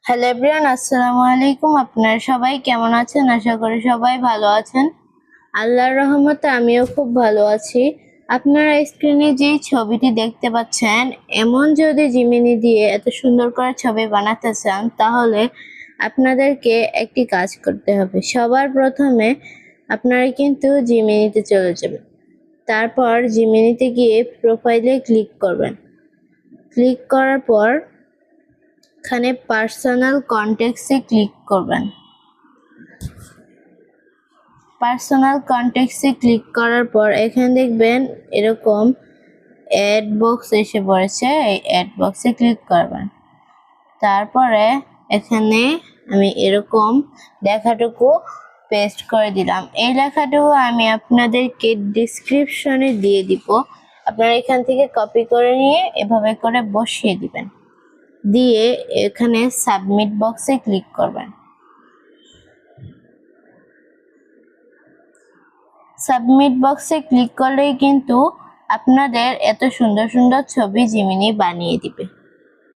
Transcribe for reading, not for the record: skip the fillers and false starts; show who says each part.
Speaker 1: Hello everyone, আসসালামু আলাইকুম। আপনারা সবাই কেমন আছেন? আশা করি সবাই ভালো আছেন। আল্লাহর রহমতে আমিও খুব ভালো আছি। আপনারা স্ক্রিনে যে ছবিটি দেখতে পাচ্ছেন, এমন যদি জিমিনি দিয়ে এত সুন্দর করে ছবি বানাতে চান, তাহলে আপনাদেরকে একটি কাজ করতে হবে। সবার প্রথমে আপনারা কিন্তু জিমিনিতে চলে যাবেন। তারপর জিমিনিতে গিয়ে প্রোফাইলে ক্লিক করবেন। ক্লিক করার পর এখানে পার্সোনাল কন্ট্যাক্টসে ক্লিক করবেন। পার্সোনাল কন্ট্যাক্টসে ক্লিক করার পর এখানে দেখবেন এরকম অ্যাড বক্স এসে পড়েছে। এই অ্যাড বক্সে ক্লিক করবেন। তারপরে এখানে আমি এরকম লেখাটুকু পেস্ট করে দিলাম। এই লেখাটুকু আমি আপনাদেরকে ডিসক্রিপশনে দিয়ে দিব। আপনারা এখান থেকে কপি করে নিয়ে এভাবে করে বসিয়ে দিবেন। দিয়ে এখানে সাবমিট বক্সে ক্লিক করবেন। সাবমিট বক্সে ক্লিক করলেই কিন্তু আপনাদের এত সুন্দর সুন্দর ছবি জিমিনি বানিয়ে দিবে।